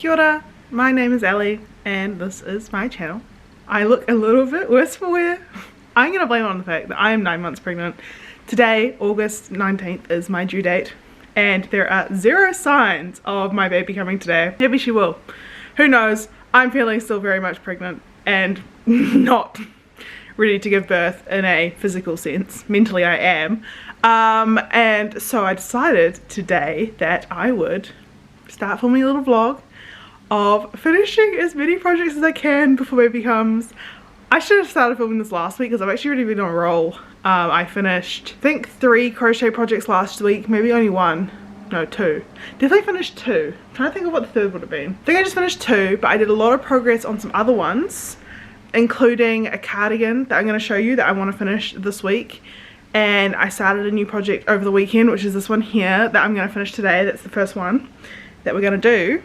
Kia ora, my name is Ellie and this is my channel. I look a little bit worse for wear. I'm going to blame it on the fact that I am 9 months pregnant. Today, August 19th, is my due date and there are zero signs of my baby coming today. Maybe she will. Who knows? I'm feeling still very much pregnant and not ready to give birth in a physical sense. Mentally I am. And so I decided today that I would start filming a little vlog of finishing as many projects as I can before baby comes. I should have started filming this last week because I've actually already been on a roll. I finished, I think 3 crochet projects last week, maybe only 1. No, 2. Definitely finished 2. I'm trying to think of what the third would have been. I think I just finished 2, but I did a lot of progress on some other ones, including a cardigan that I'm going to show you that I want to finish this week. And I started a new project over the weekend, which is this one here that I'm going to finish today. That's the first one that we're going to do.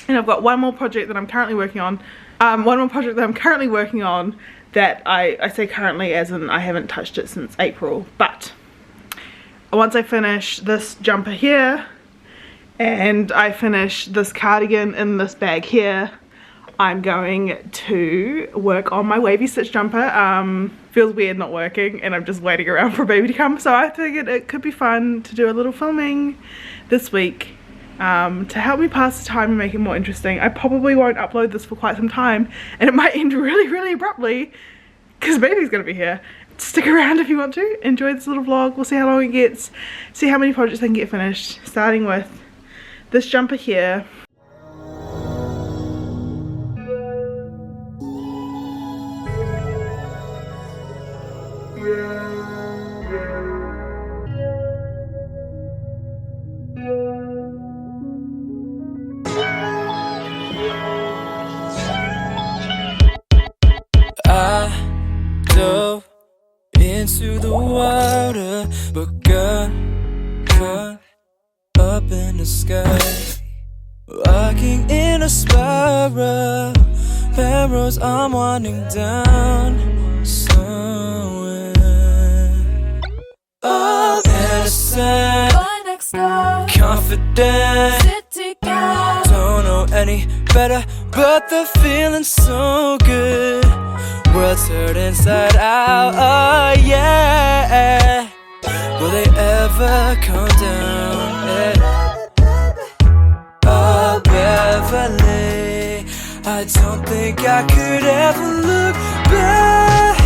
And I've got one more project that I'm currently working on. That I say currently as in I haven't touched it since April. But once I finish this jumper here and I finish this cardigan in this bag here, I'm going to work on my wavy stitch jumper. Feels weird not working and I'm just waiting around for baby to come. So I figured it could be fun to do a little filming this week. To help me pass the time and make it more interesting. I probably won't upload this for quite some time and it might end really abruptly because baby's gonna be here. Stick around if you want to. Enjoy this little vlog. We'll see how long it gets, see how many projects I can get finished, starting with this jumper here. Into the water, but got caught up in the sky, walking in a spiral, barrels I'm winding down somewhere. Oh, innocent, confident, don't know any better, but the feeling's so good. World's turned inside out, oh yeah. Will they ever come down? Yeah. Oh Beverly, I don't think I could ever look back.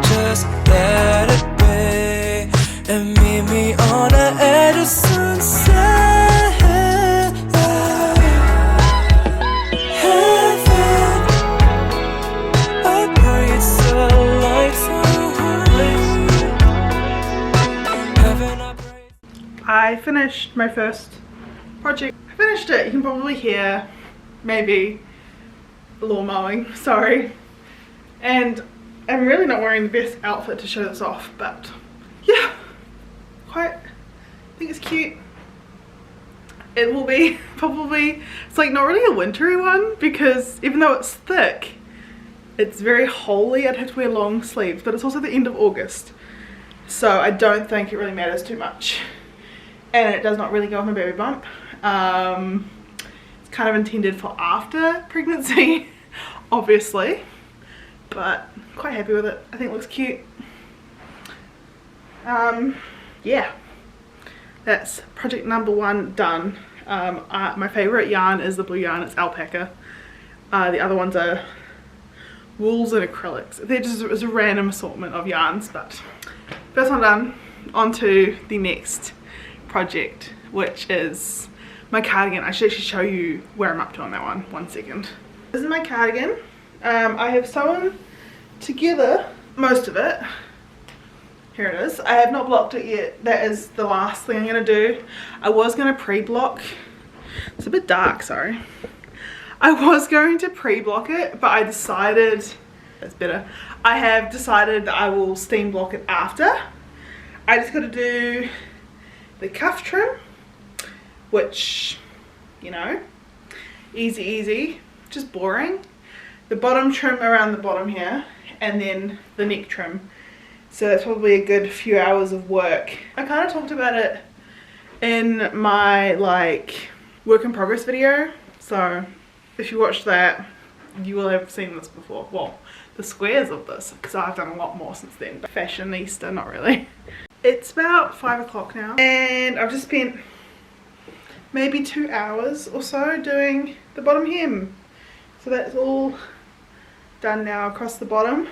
Just let it be and meet me on the edge of sunset. I finished my first project. I finished it. You can probably hear think lawn mowing, sorry. And I'm really not wearing the best outfit to show this off, but yeah, I think it's cute. It will be probably, it's like not really a wintry one because even though it's thick, it's very holey. I'd have to wear long sleeves, but it's also the end of August. So I don't think it really matters too much. And it does not really go with my baby bump. It's kind of intended for after pregnancy, obviously, but quite happy with it. I think it looks cute. Yeah, that's project number 1 done. My favorite yarn is the blue yarn. It's alpaca. The other ones are wools and acrylics. They're just it's a random assortment of yarns, but first one done. On to the next project, which is my cardigan. I should actually show you where I'm up to on that one. 1 second. This is my cardigan. I have sewn together most of it. Here it is. I have not blocked it yet. That is the last thing I'm going to do. I was going to pre-block. It's a bit dark, sorry. I was going to pre-block it, but I decided it's better. I have decided that I will steam block it after. I just got to do the cuff trim, which, you know, easy, just boring. The bottom trim around the bottom here, and then the neck trim. So that's probably a good few hours of work. I kind of talked about it in my like work in progress video, so if you watched that you will have seen this before. Well, the squares of this, because I've done a lot more since then, but fashionista, not really. It's about 5 o'clock now and I've just spent maybe 2 hours or so doing the bottom hem. So that's all done now across the bottom.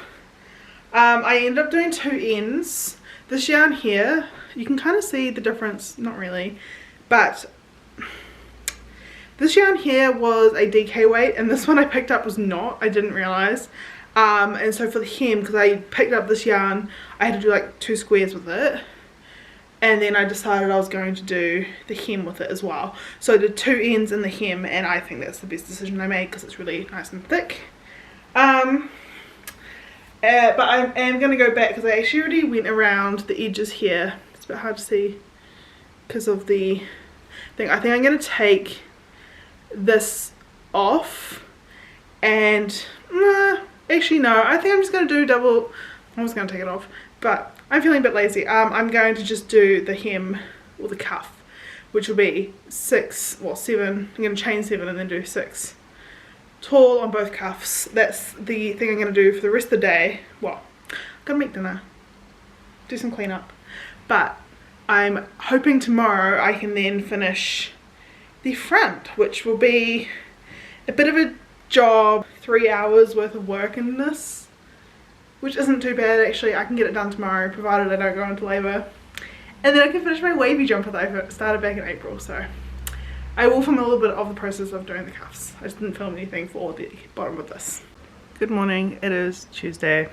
I ended up doing 2 ends. This yarn here, you can kind of see the difference, not really, but this yarn here was a DK weight and this one I picked up was not. I didn't realise. And so for the hem, because I picked up this yarn, I had to do like 2 squares with it. And then I decided I was going to do the hem with it as well. So I did 2 ends in the hem and I think that's the best decision I made because it's really nice and thick. But I am going to go back because I actually already went around the edges here. It's a bit hard to see because of the thing. I think I'm going to take this off and actually no, I think I'm just going to do double. I was going to take it off, but I'm feeling a bit lazy. I'm going to just do the hem or the cuff, which will be 6, well 7, I'm going to chain 7 and then do 6 tall on both cuffs. That's the thing I'm going to do for the rest of the day. Well, I'm going to make dinner, do some cleanup, but I'm hoping tomorrow I can then finish the front, which will be a bit of a job, 3 hours worth of work in this, which isn't too bad actually. I can get it done tomorrow provided I don't go into labour, and then I can finish my wavy jumper that I started back in April. So I will film a little bit of the process of doing the cuffs. I just didn't film anything for the bottom of this. Good morning, it is Tuesday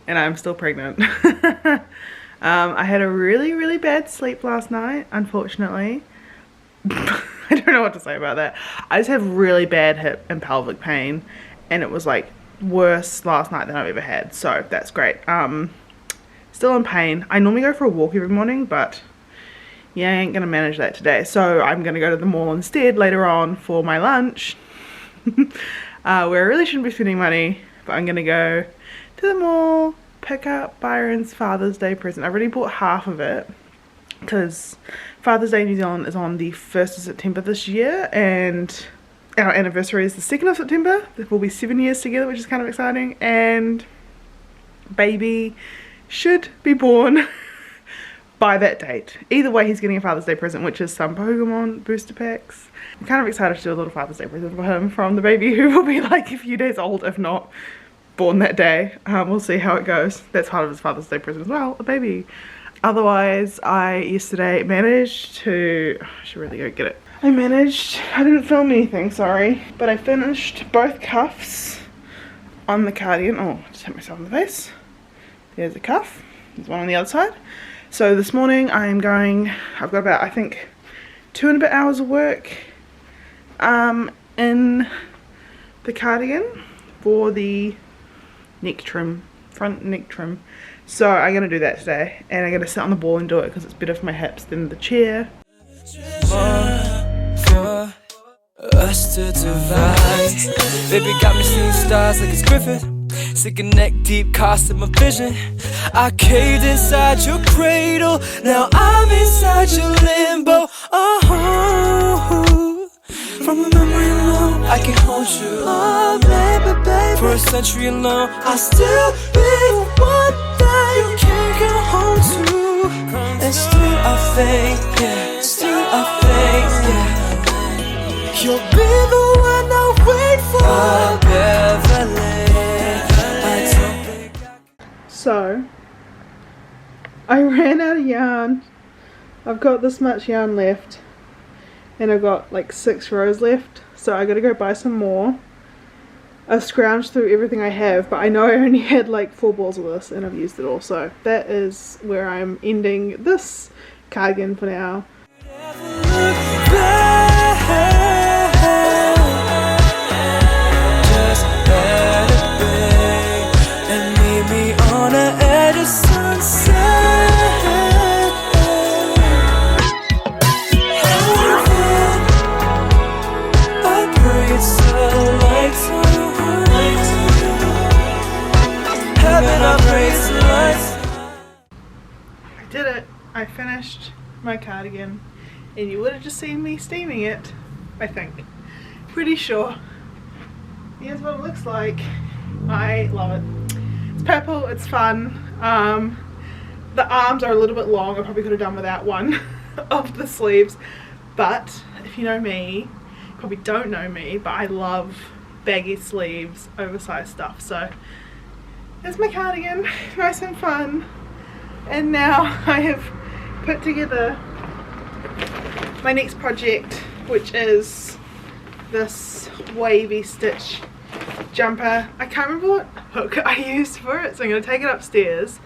and I'm still pregnant. I had a really bad sleep last night, unfortunately. I don't know what to say about that. I just have really bad hip and pelvic pain and it was like worse last night than I've ever had, so that's great. Still in pain. I normally go for a walk every morning, but yeah, I ain't gonna manage that today, so I'm gonna go to the mall instead later on for my lunch. Where I really shouldn't be spending money, but I'm gonna go to the mall, pick up Byron's Father's Day present. I've already bought half of it because Father's Day in New Zealand is on the 1st of September this year and our anniversary is the 2nd of September. We'll be 7 years together, which is kind of exciting, and baby should be born by that date. Either way, he's getting a Father's Day present, which is some Pokemon booster packs. I'm kind of excited to do a little Father's Day present for him from the baby, who will be like a few days old, if not born that day. We'll see how it goes. That's part of his Father's Day present as well, a baby. Otherwise, I yesterday managed to, I should really go get it. I didn't film anything, sorry, but I finished both cuffs on the cardigan. Oh, I just hit myself in the face. There's a cuff, there's one on the other side. So this morning I've got about, I think, 2 and a bit hours of work in the cardigan for the neck trim, front neck trim. So I'm going to do that today, and I'm going to sit on the ball and do it because it's better for my hips than the chair. For us to divide, baby got me seeing stars like it's Griffin, sinking neck deep, casting my vision. I caved inside your cradle, now I'm inside your limbo. From a memory alone, I can hold you. Oh, baby. For a century alone, I still be one that you can't come home to. And still I think, yeah, still I think, yeah, you'll be the one I wait for. Oh, Beverly. So I ran out of yarn. I've got this much yarn left and I've got like 6 rows left, so I gotta go buy some more. I've scrounged through everything I have, but I know I only had like 4 balls of this and I've used it all, so that is where I'm ending this cardigan for now. Just let it be and meet me on the edge of sunset. I pray it's a lifetime. Heaven, I pray it's a lifetime. I did it. I finished my cardigan. and you would have just seen me steaming it, I think. Pretty sure. Here's what it looks like. I love it. It's purple, it's fun. The arms are a little bit long. I probably could have done without one of the sleeves, but if you know me, you probably don't know me, but I love baggy sleeves, oversized stuff. So there's my cardigan, nice and fun. And now I have put together my next project, which is this wavy stitch jumper. I can't remember what hook I used for it, so I'm going to take it upstairs.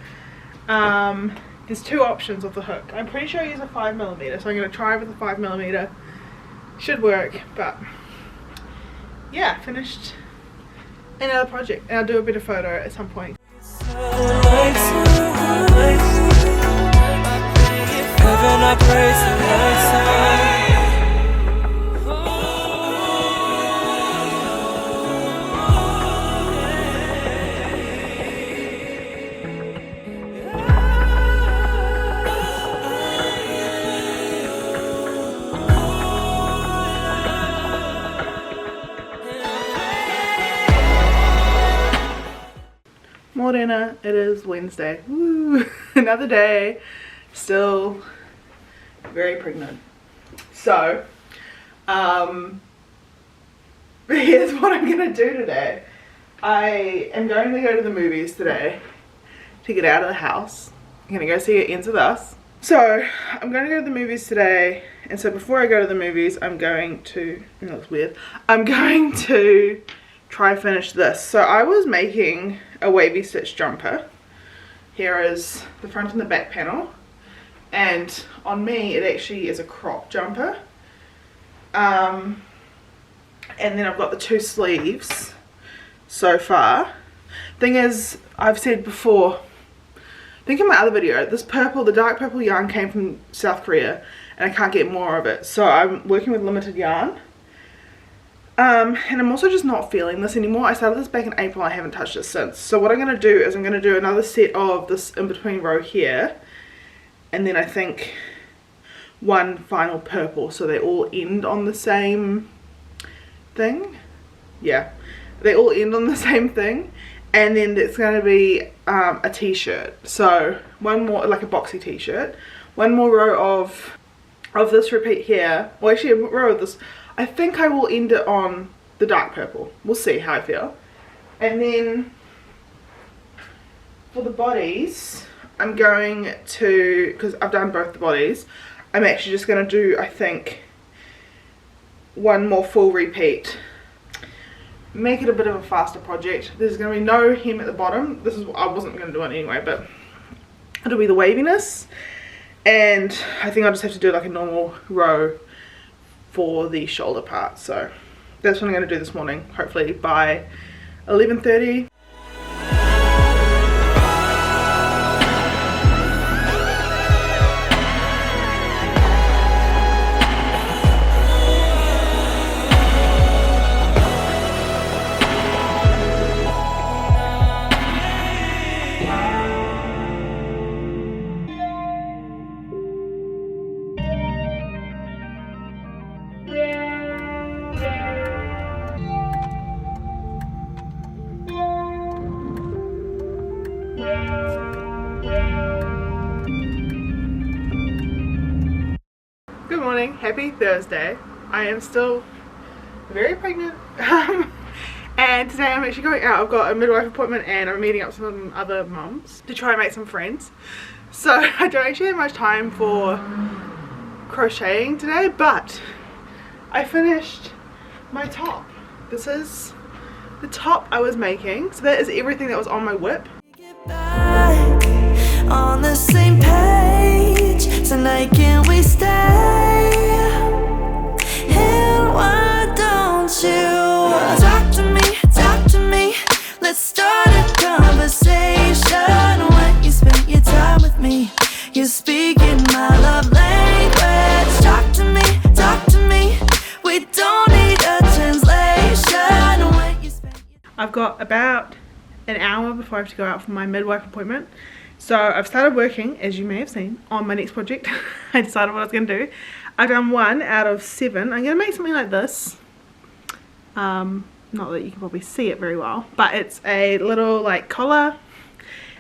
There's two options of the hook. I'm pretty sure I use a 5mm, so I'm going to try with a 5mm. Should work, but yeah, finished another project, and I'll do a bit of photo at some point. More dinner. It is Wednesday. Woo. Another day. Still very pregnant. So here's what I'm gonna do today. I am going to go to the movies today to get out of the house. I'm gonna go see It Ends With Us. So I'm going to go to the movies today, and so before I go to the movies, I'm going to, that looks weird, I'm going to try finish this. So I was making a wavy stitch jumper. Here is the front and the back panel, and on me it actually is a crop jumper, and then I've got the two sleeves so far. Thing is, I've said before, I think in my other video, this purple, the dark purple yarn came from South Korea, and I can't get more of it, so I'm working with limited yarn. And I'm also just not feeling this anymore. I started this back in April, I haven't touched it since. So what I'm going to do is I'm going to do another set of this in between row here, and then I think one final purple, so they all end on the same thing. Yeah, they all end on the same thing, and then it's going to be a t-shirt. So one more, like a boxy t-shirt, one more row of this repeat here, well actually a row of this. I think I will end it on the dark purple. We'll see how I feel. And then for the bodies, I'm going to, because I've done both the bodies, I'm actually just going to do, I think, one more full repeat. Make it a bit of a faster project. There's going to be no hem at the bottom. This is, I wasn't going to do it anyway, but it'll be the waviness. And I think I'll just have to do like a normal row for the shoulder part. So that's what I'm going to do this morning, hopefully by 11:30. Good morning, happy Thursday. I am still very pregnant and today I'm actually going out. I've got a midwife appointment and I'm meeting up with some other mums to try and make some friends. So I don't actually have much time for crocheting today, but I finished my top. This is the top I was making. So that is everything that was on my whip. On the same page tonight, can we stay? And why don't you talk to me? Let's start a conversation. When you spend your time with me, you're speaking my love language. Talk to me. We don't need a translation. When you spend I've got about an hour before I have to go out for my midwife appointment. So I've started working, as you may have seen, on my next project. I decided what I was going to do. I've done 1 out of 7. I'm going to make something like this. Not that you can probably see it very well, but it's a little like collar.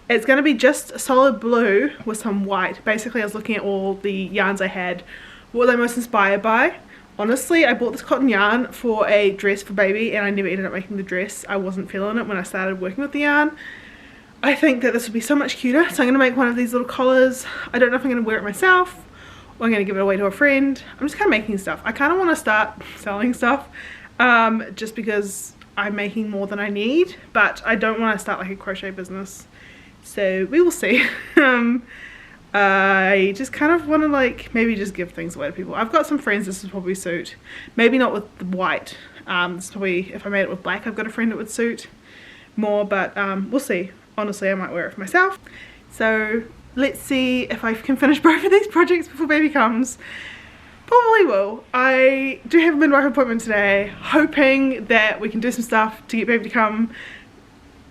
It's going to be just solid blue with some white. Basically I was looking at all the yarns I had, what I'm most inspired by. Honestly, I bought this cotton yarn for a dress for baby and I never ended up making the dress. I wasn't feeling it when I started working with the yarn. I think that this would be so much cuter, so I'm going to make one of these little collars. I don't know if I'm going to wear it myself or I'm going to give it away to a friend. I'm just kind of making stuff. I kind of want to start selling stuff just because I'm making more than I need, but I don't want to start like a crochet business, so we will see. I just kind of want to like maybe just give things away to people. I've got some friends this would probably suit, maybe not with the white. This is probably, if I made it with black, I've got a friend that would suit more, but we'll see. Honestly, I might wear it for myself. So let's see if I can finish both of these projects before baby comes. Probably will. I do have a midwife appointment today, hoping that we can do some stuff to get baby to come,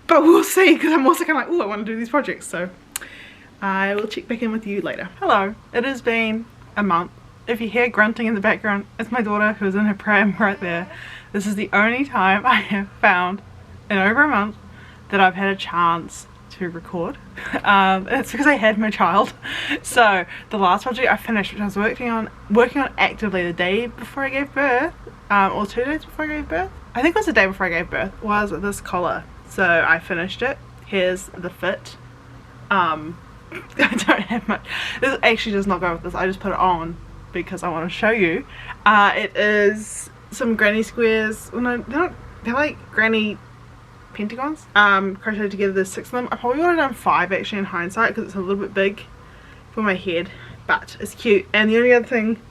but we'll see, because I'm also kind of like, oh, I want to do these projects, so I will check back in with you later. Hello, it has been a month. If you hear grunting in the background, it's my daughter who's in her pram right there. This is the only time I have found in over a month that I've had a chance to record. It's because I had my child. So the last project I finished, which I was working on actively the day before I gave birth, or 2 days before I gave birth, I think it was the day before I gave birth, was this collar. So I finished it. Here's the fit. I don't have much. This actually does not go with this. I just put it on because I want to show you. It is some granny squares. Well, no, they're like granny pentagons, crocheted together. There's 6 of them. I probably would have done 5 actually in hindsight because it's a little bit big for my head, but it's cute. And the only other thing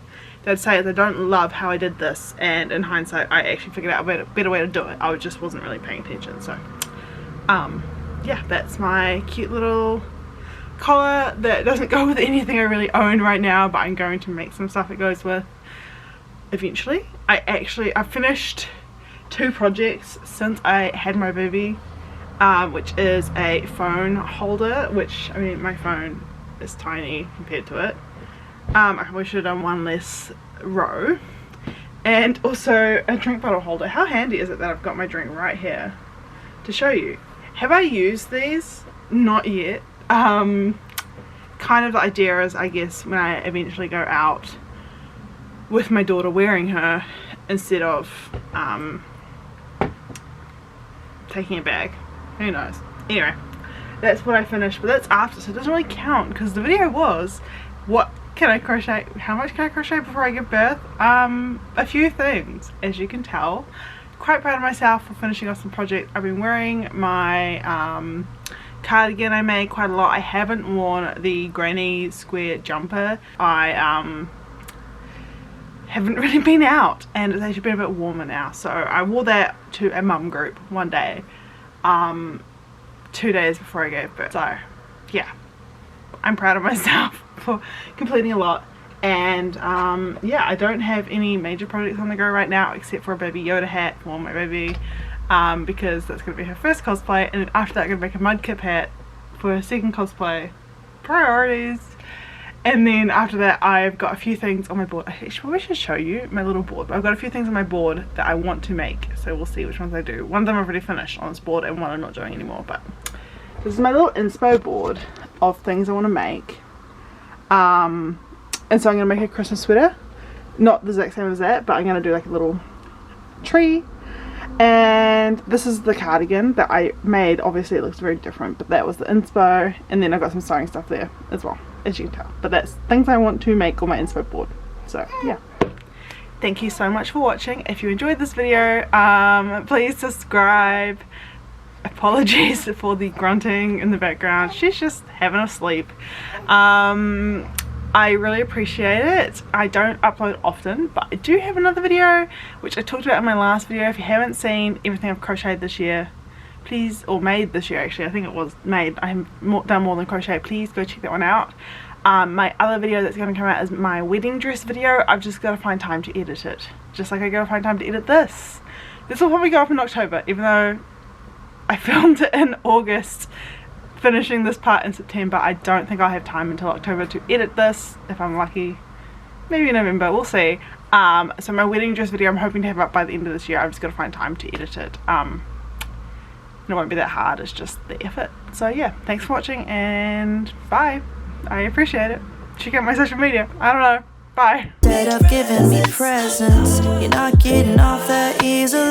that I'd say is I don't love how I did this, and in hindsight I actually figured out a better way to do it. I just wasn't really paying attention. So yeah, that's my cute little collar that doesn't go with anything I really own right now, but I'm going to make some stuff it goes with eventually. I've finished 2 projects since I had my baby, which is a phone holder, which, I mean, my phone is tiny compared to it. I probably should have done 1 less row, and also a drink bottle holder. How handy is it that I've got my drink right here to show you? Have I used these? Not yet. Kind of the idea is, I guess, when I eventually go out with my daughter wearing her instead of taking a bag. Who knows? Anyway, that's what I finished, but that's after, so it doesn't really count because the video was what can I crochet, how much can I crochet before I give birth? A few things, as you can tell. Quite proud of myself for finishing off some projects. I've been wearing my cardigan I made quite a lot. I haven't worn the granny square jumper. I haven't really been out, and it's actually been a bit warmer now, so I wore that to a mum group one day, 2 days before I gave birth. So yeah, I'm proud of myself for completing a lot. And yeah, I don't have any major projects on the go right now except for a baby Yoda hat for my baby, because that's going to be her first cosplay, and then after that I'm going to make a mudkip hat for her second cosplay. Priorities. And then after that I've got a few things on my board. I probably should show you my little board, but I've got a few things on my board that I want to make, so we'll see which ones I do. One of them I've already finished on this board and one I'm not doing anymore, but this is my little inspo board of things I want to make. And so I'm going to make a Christmas sweater, not the exact same as that, but I'm going to do like a little tree. And this is the cardigan that I made. Obviously it looks very different, but that was the inspo, and then I've got some sewing stuff there as well, as you can tell. But that's things I want to make on my inspo board. So yeah, thank you so much for watching. If you enjoyed this video, please subscribe. Apologies for the grunting in the background, she's just having a sleep. I really appreciate it. I don't upload often, but I do have another video which I talked about in my last video. If you haven't seen everything I've crocheted this year, please, or made this year actually, I think it was made, I have done more than crochet, please go check that one out. My other video that's going to come out is my wedding dress video. I've just got to find time to edit it, just like I got to find time to edit this. This will probably go up in October, even though I filmed it in August, finishing this part in September. I don't think I'll have time until October to edit this, if I'm lucky. maybe November, we'll see. So my wedding dress video I'm hoping to have up by the end of this year. I've just got to find time to edit it. And it won't be that hard, it's just the effort. So yeah, thanks for watching and bye. I appreciate it. Check out my social media. I don't know. Bye. Instead of giving me presents, you're not getting off that easily.